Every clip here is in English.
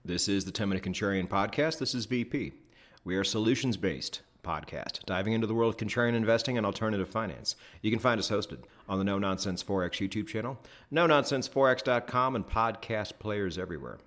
This is the 10-Minute Contrarian Podcast. This is VP. We are a solutions-based podcast, diving into the world of contrarian investing and alternative finance. You can find us hosted on the No Nonsense Forex YouTube channel, NoNonsenseForex.com, and podcast players everywhere.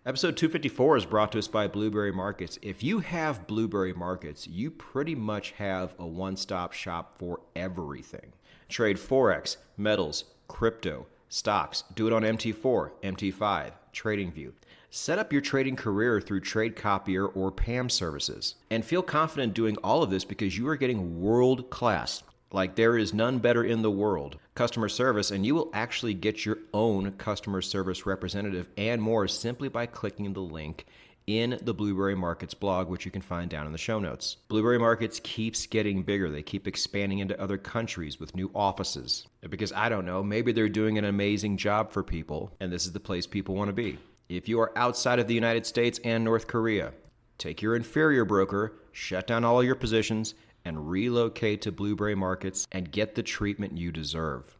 Episode 254 is brought to us by Blueberry Markets. If you have Blueberry Markets, you pretty much have a one-stop shop for everything. Trade Forex, metals, crypto, stocks. Do it on MT4, MT5, TradingView. Set up your trading career through Trade Copier or PAM services. And feel confident doing all of this because you are getting world-class, like there is none better in the world, customer service, and you will actually get your own customer service representative and more simply by clicking the link in the Blueberry Markets blog, which you can find down in the show notes. Blueberry Markets keeps getting bigger. They keep expanding into other countries with new offices. Because I don't know, maybe they're doing an amazing job for people, and this is the place people want to be. If you are outside of the United States and North Korea, take your inferior broker, shut down all of your positions, and relocate to Blueberry Markets and get the treatment you deserve.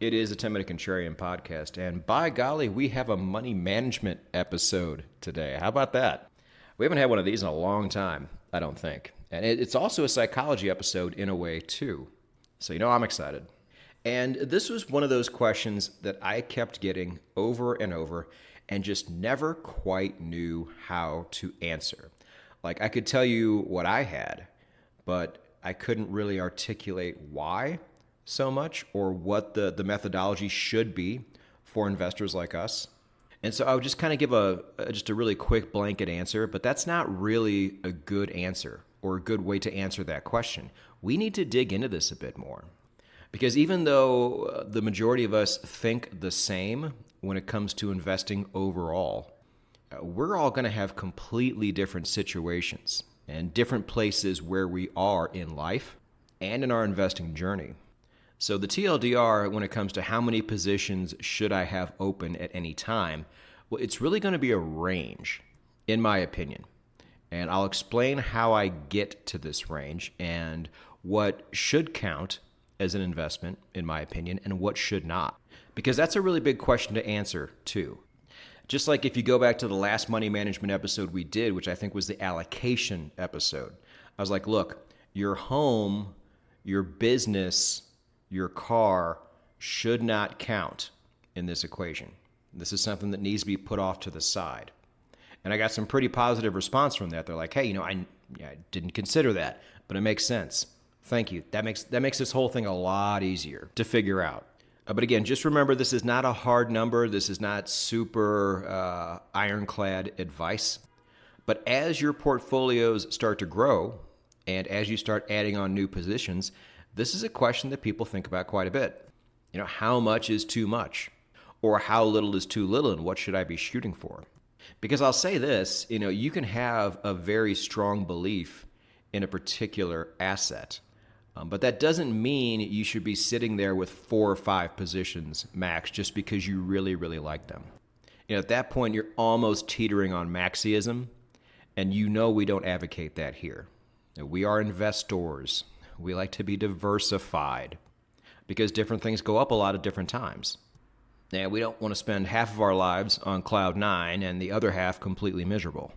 It is a 10-Minute Contrarian podcast, and by golly, we have a money management episode today. How about that? We haven't had one of these in a long time, I don't think. And it's also a psychology episode in a way, too. So, I'm excited. And this was one of those questions that I kept getting over and over and just never quite knew how to answer. Like, I could tell you what I had, but I couldn't really articulate why so much or what the methodology should be for investors like us. And so I would just kind of give a really quick blanket answer, but that's not really a good answer or a good way to answer that question. We need to dig into this a bit more. Because even though the majority of us think the same when it comes to investing overall, we're all going to have completely different situations and different places where we are in life and in our investing journey. So the TLDR, when it comes to how many positions should I have open at any time, well, it's really going to be a range, in my opinion. And I'll explain how I get to this range and what should count as an investment, in my opinion, and what should not. Because that's a really big question to answer, too. Just like if you go back to the last money management episode we did, which I think was the allocation episode, I was like, look, your home, your business, your car should not count in this equation. This is something that needs to be put off to the side. And I got some pretty positive response from that. They're like, hey, I didn't consider that, but it makes sense. Thank you. That makes this whole thing a lot easier to figure out. But again, just remember, this is not a hard number. This is not super ironclad advice. But as your portfolios start to grow and as you start adding on new positions, this is a question that people think about quite a bit. How much is too much? Or how little is too little, and what should I be shooting for? Because I'll say this, you can have a very strong belief in a particular asset. But that doesn't mean you should be sitting there with 4 or 5 positions max just because you really, really like them. At that point, you're almost teetering on Maxiism, and we don't advocate that here. We are investors. We like to be diversified because different things go up a lot of different times. And we don't want to spend half of our lives on cloud 9 and the other half completely miserable.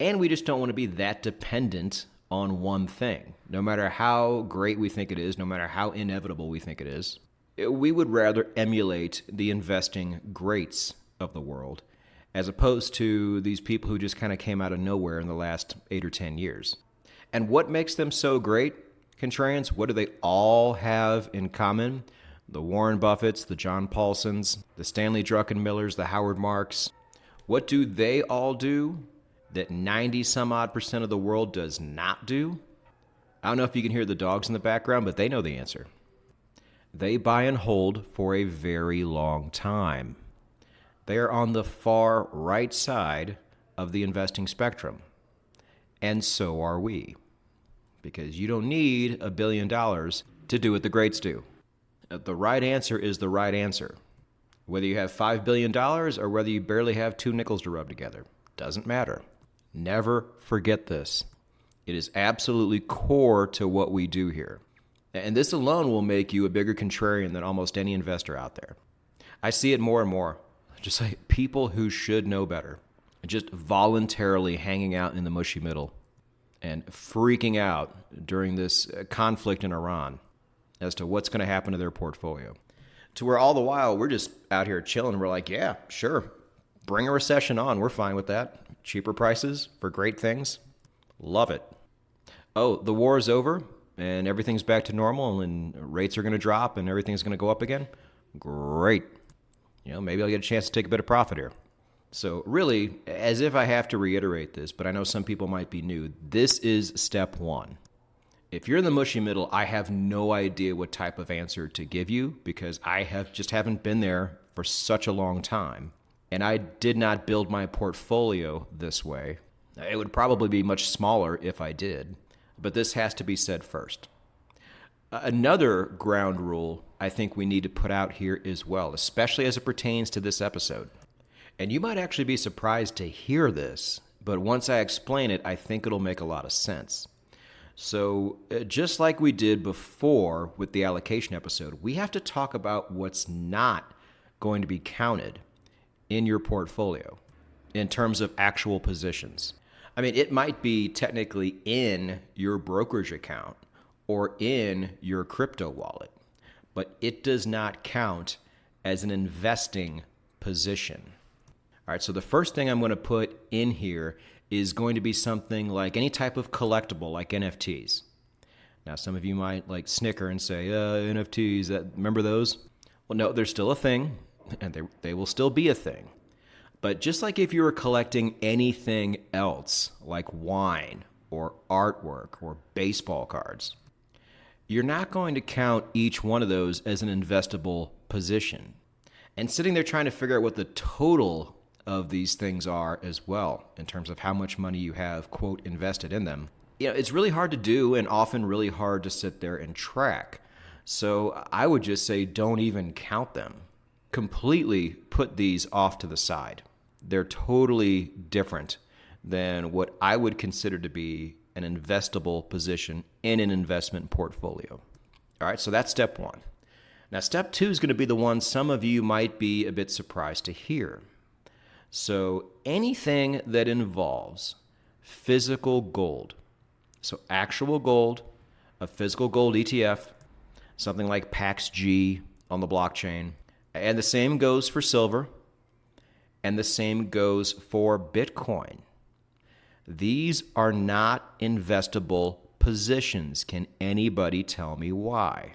And we just don't want to be that dependent on one thing. No matter how great we think it is, no matter how inevitable we think it is, we would rather emulate the investing greats of the world as opposed to these people who just kind of came out of nowhere in the last 8 or 10 years. And what makes them so great, contrarians? What do they all have in common? The Warren Buffetts, the John Paulsons, the Stanley Druckenmillers, the Howard Marks. What do they all do that 90-some-odd% of the world does not do? I don't know if you can hear the dogs in the background, but they know the answer. They buy and hold for a very long time. They are on the far right side of the investing spectrum. And so are we. Because you don't need $1 billion to do what the greats do. The right answer is the right answer. Whether you have $5 billion or whether you barely have 2 nickels to rub together, doesn't matter. Never forget this. It is absolutely core to what we do here. And this alone will make you a bigger contrarian than almost any investor out there. I see it more and more. Just like people who should know better. just voluntarily hanging out in the mushy middle and freaking out during this conflict in Iran as to what's going to happen to their portfolio. To where all the while we're just out here chilling. We're like, yeah, sure. Bring a recession on. We're fine with that. Cheaper prices for great things. Love it. Oh, the war is over and everything's back to normal and rates are going to drop and everything's going to go up again. Great. Maybe I'll get a chance to take a bit of profit here. So really, as if I have to reiterate this, but I know some people might be new, this is step one. If you're in the mushy middle, I have no idea what type of answer to give you because I haven't been there for such a long time. And I did not build my portfolio this way. It would probably be much smaller if I did, but this has to be said first. Another ground rule I think we need to put out here as well, especially as it pertains to this episode. And you might actually be surprised to hear this, but once I explain it, I think it'll make a lot of sense. So just like we did before with the allocation episode, we have to talk about what's not going to be counted in your portfolio in terms of actual positions. I mean, it might be technically in your brokerage account or in your crypto wallet, but it does not count as an investing position. All right, so the first thing I'm going to put in here is going to be something like any type of collectible like NFTs. Now, some of you might snicker and say, NFTs, remember those? Well, no, they're still a thing, and they will still be a thing. But just like if you were collecting anything else, like wine or artwork or baseball cards, you're not going to count each one of those as an investable position. And sitting there trying to figure out what the total of these things are as well, in terms of how much money you have, quote, invested in them. It's really hard to do and often really hard to sit there and track. So I would just say don't even count them. Completely put these off to the side. They're totally different than what I would consider to be an investable position in an investment portfolio. All right, so that's step one. Now, step two is going to be the one some of you might be a bit surprised to hear. So anything that involves physical gold, so actual gold, a physical gold ETF, something like PAXG on the blockchain, and the same goes for silver, and the same goes for Bitcoin. These are not investable positions. Can anybody tell me why?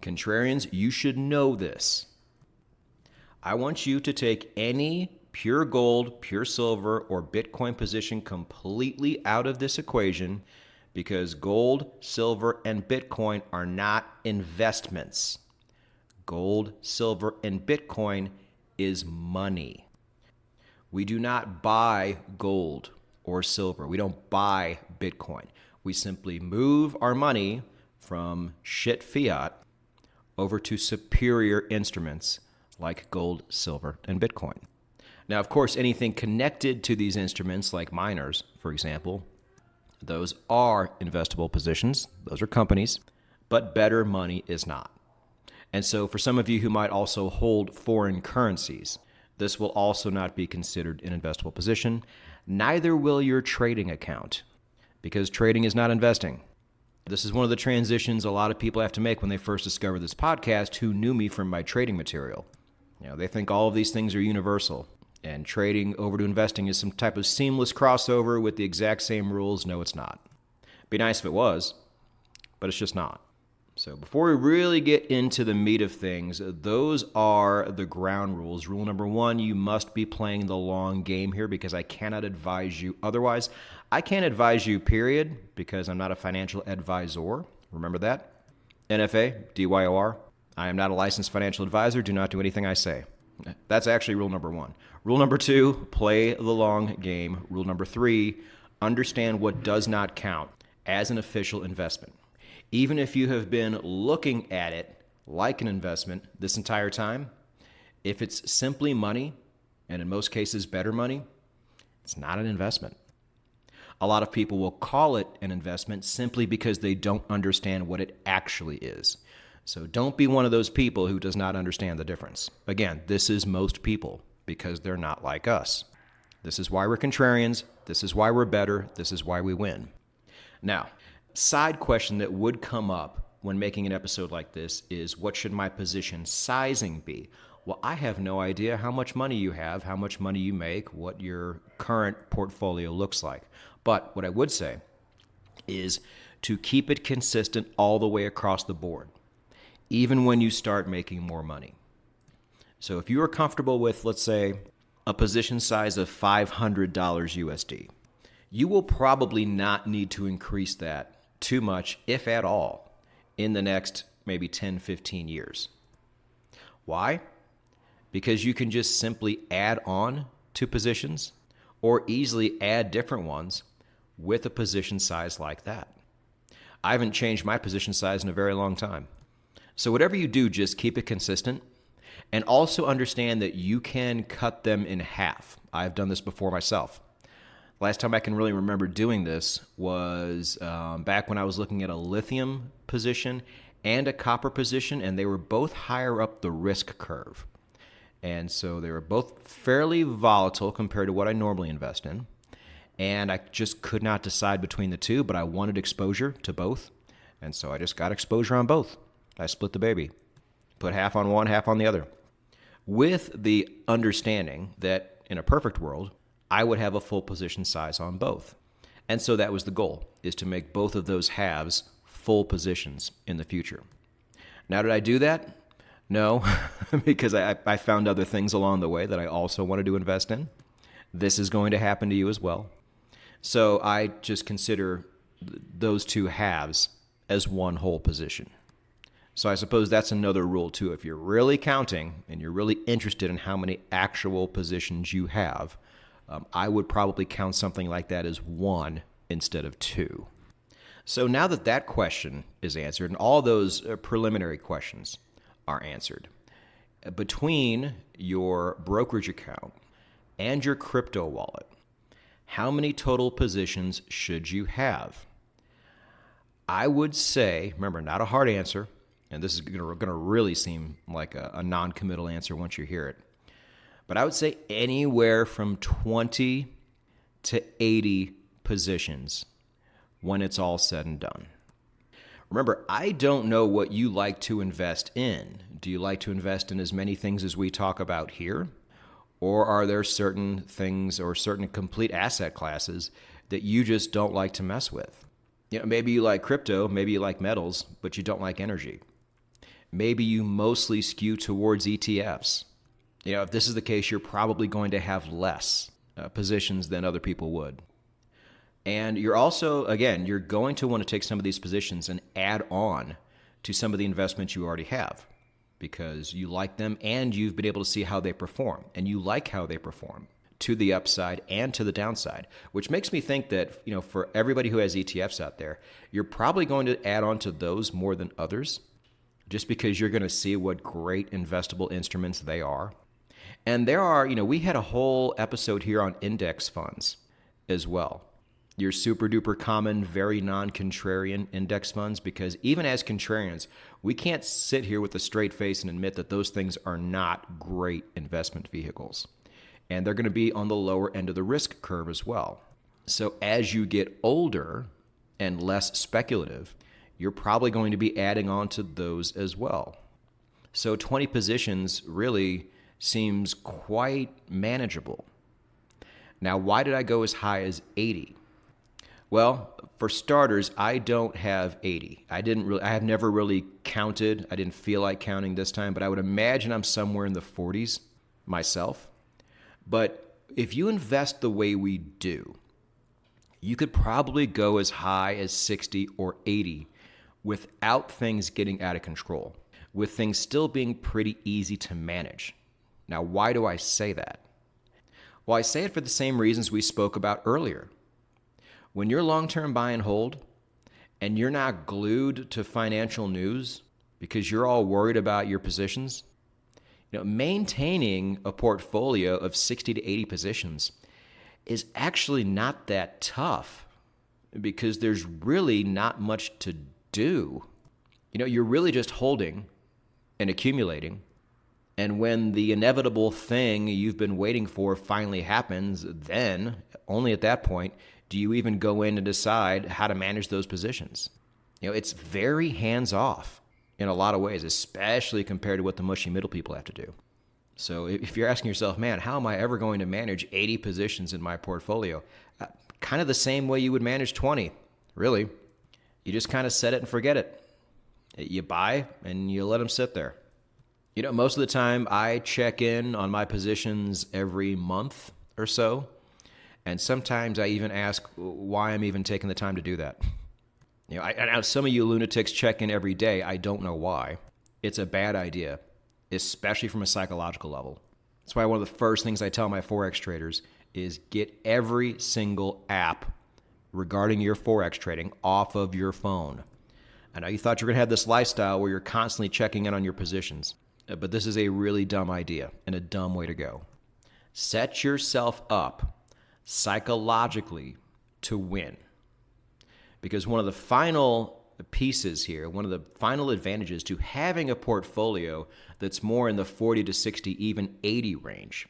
Contrarians, you should know this. I want you to take any pure gold, pure silver, or Bitcoin position completely out of this equation because gold, silver, and Bitcoin are not investments. Gold, silver, and Bitcoin is money. We do not buy gold or silver. We don't buy Bitcoin. We simply move our money from shit fiat over to superior instruments like gold, silver, and Bitcoin. Now, of course, anything connected to these instruments, like miners, for example, those are investable positions. Those are companies, but better money is not. And so for some of you who might also hold foreign currencies, this will also not be considered an investable position. Neither will your trading account, because trading is not investing. This is one of the transitions a lot of people have to make when they first discover this podcast who knew me from my trading material. They think all of these things are universal, and trading over to investing is some type of seamless crossover with the exact same rules. No, it's not. Be nice if it was, but it's just not. So before we really get into the meat of things, those are the ground rules. Rule number one, you must be playing the long game here because I cannot advise you otherwise. I can't advise you, period, because I'm not a financial advisor. Remember that? NFA, DYOR. I am not a licensed financial advisor. Do not do anything I say. That's actually rule number one. Rule number two, play the long game. Rule number three, understand what does not count as an official investment. Even if you have been looking at it like an investment this entire time, if it's simply money, and in most cases better money, it's not an investment. A lot of people will call it an investment simply because they don't understand what it actually is. So don't be one of those people who does not understand the difference. Again, this is most people because they're not like us. This is why we're contrarians. This is why we're better. This is why we win. Now, side question that would come up when making an episode like this is, what should my position sizing be? Well, I have no idea how much money you have, how much money you make, what your current portfolio looks like. But what I would say is to keep it consistent all the way across the board, even when you start making more money. So if you are comfortable with, let's say, a position size of $500 USD, you will probably not need to increase that too much, if at all, in the next maybe 10, 15 years. Why? Because you can just simply add on to positions or easily add different ones with a position size like that. I haven't changed my position size in a very long time. So whatever you do, just keep it consistent, and also understand that you can cut them in half. I've done this before myself. Last time I can really remember doing this was back when I was looking at a lithium position and a copper position, and they were both higher up the risk curve. And so they were both fairly volatile compared to what I normally invest in. And I just could not decide between the two, but I wanted exposure to both. And so I just got exposure on both. I split the baby, put half on one, half on the other, with the understanding that in a perfect world, I would have a full position size on both. And so that was the goal, is to make both of those halves full positions in the future. Now, did I do that? No, because I found other things along the way that I also wanted to invest in. This is going to happen to you as well. So I just consider those two halves as one whole position. So I suppose that's another rule too. If you're really counting and you're really interested in how many actual positions you have, I would probably count something like that as one instead of two. So now that that question is answered and all those preliminary questions are answered, between your brokerage account and your crypto wallet, how many total positions should you have? I would say, remember, not a hard answer, and this is going to really seem like a non-committal answer once you hear it, but I would say anywhere from 20 to 80 positions when it's all said and done. Remember, I don't know what you like to invest in. Do you like to invest in as many things as we talk about here? Or are there certain things or certain complete asset classes that you just don't like to mess with? You know, maybe you like crypto, maybe you like metals, but you don't like energy. Maybe you mostly skew towards ETFs. You know, if this is the case, you're probably going to have less positions than other people would. And you're also, again, you're going to want to take some of these positions and add on to some of the investments you already have because you like them and you've been able to see how they perform. And you like how they perform to the upside and to the downside, which makes me think that, you know, for everybody who has ETFs out there, you're probably going to add on to those more than others just because you're going to see what great investable instruments they are. And there are, you know, we had a whole episode here on index funds as well. Your super duper common, very non-contrarian index funds, because even as contrarians, we can't sit here with a straight face and admit that those things are not great investment vehicles. And they're going to be on the lower end of the risk curve as well. So as you get older and less speculative, you're probably going to be adding on to those as well. So 20 positions really seems quite manageable. Now, why did I go as high as 80? Well, for starters, I don't have 80. I have never really counted. I didn't feel like counting this time, but I would imagine I'm somewhere in the 40s myself. But if you invest the way we do, you could probably go as high as 60 or 80 without things getting out of control, with things still being pretty easy to manage. Now, why do I say that? Well, I say it for the same reasons we spoke about earlier. When you're long-term buy and hold, and you're not glued to financial news because you're all worried about your positions, you know, maintaining a portfolio of 60 to 80 positions is actually not that tough because there's really not much to do. You know, you're really just holding and accumulating And when the inevitable thing you've been waiting for finally happens, then, only at that point, do you even go in and decide how to manage those positions. It's very hands-off in a lot of ways, especially compared to what the mushy middle people have to do. So if you're asking yourself, man, how am I ever going to manage 80 positions in my portfolio? Kind of the same way you would manage 20, really. You just kind of set it and forget it. You buy and you let them sit there. Most of the time I check in on my positions every month or so. And sometimes I even ask why I'm even taking the time to do that. I know some of you lunatics check in every day. I don't know why. It's a bad idea, especially from a psychological level. That's why one of the first things I tell my Forex traders is get every single app regarding your Forex trading off of your phone. I know you thought you were going to have this lifestyle where you're constantly checking in on your positions, but this is a really dumb idea and a dumb way to go. Set yourself up psychologically to win. Because one of the final pieces here, one of the final advantages to having a portfolio that's more in the 40 to 60, even 80 range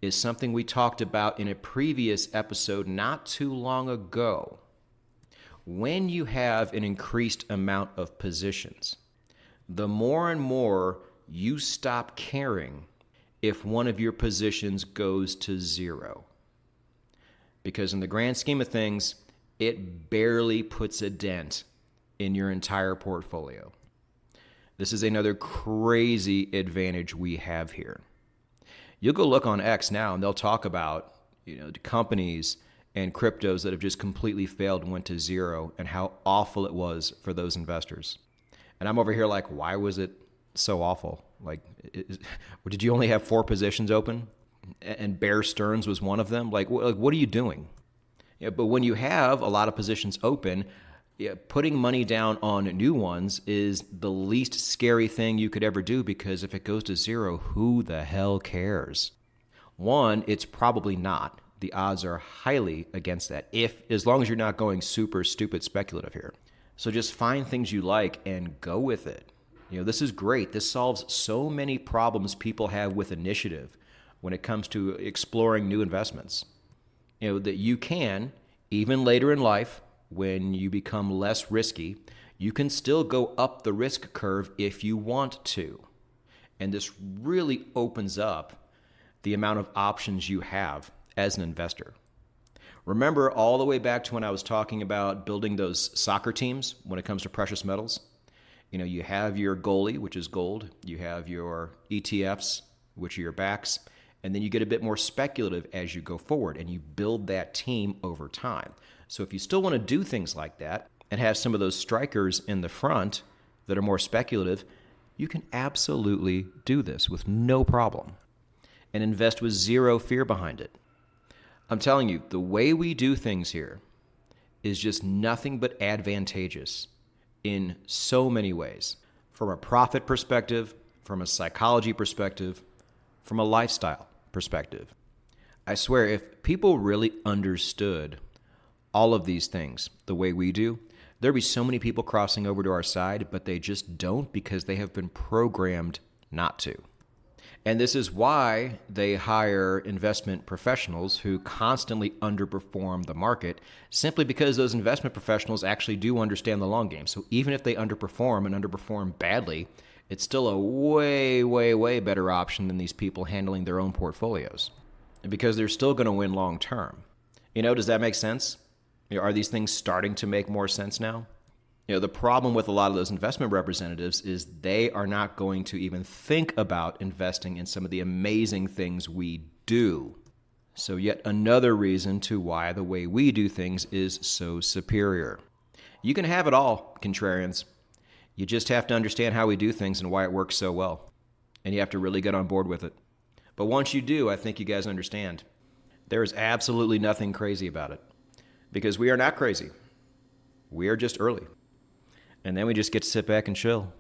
is something we talked about in a previous episode not too long ago. When you have an increased amount of positions, the more and more you stop caring if one of your positions goes to zero. Because in the grand scheme of things, it barely puts a dent in your entire portfolio. This is another crazy advantage we have here. You'll go look on X now and they'll talk about, companies and cryptos that have just completely failed and went to zero and how awful it was for those investors. And I'm over here like, why was it so awful? Did you only have 4 positions open and Bear Stearns was one of them? What are you doing? But when you have a lot of positions open, putting money down on new ones is the least scary thing you could ever do, because if it goes to zero, who the hell cares? One, it's probably not. The odds are highly against that, as long as you're not going super stupid speculative here. So just find things you like and go with it. This is great. This solves so many problems people have with initiative when it comes to exploring new investments. That you can, even later in life, when you become less risky, you can still go up the risk curve if you want to. And this really opens up the amount of options you have as an investor. Remember all the way back to when I was talking about building those soccer teams when it comes to precious metals? You have your goalie, which is gold. You have your ETFs, which are your backs. And then you get a bit more speculative as you go forward, and you build that team over time. So if you still want to do things like that and have some of those strikers in the front that are more speculative, you can absolutely do this with no problem and invest with zero fear behind it. I'm telling you, the way we do things here is just nothing but advantageous in so many ways. From a profit perspective, from a psychology perspective, from a lifestyle perspective. I swear, if people really understood all of these things the way we do, there'd be so many people crossing over to our side, but they just don't because they have been programmed not to. And this is why they hire investment professionals who constantly underperform the market, simply because those investment professionals actually do understand the long game. So even if they underperform and underperform badly, it's still a way, way, way better option than these people handling their own portfolios, because they're still going to win long term. Does that make sense? Are these things starting to make more sense now? The problem with a lot of those investment representatives is they are not going to even think about investing in some of the amazing things we do. So yet another reason to why the way we do things is so superior. You can have it all, contrarians. You just have to understand how we do things and why it works so well. And you have to really get on board with it. But once you do, I think you guys understand. There is absolutely nothing crazy about it. Because we are not crazy. We are just early. And then we just get to sit back and chill.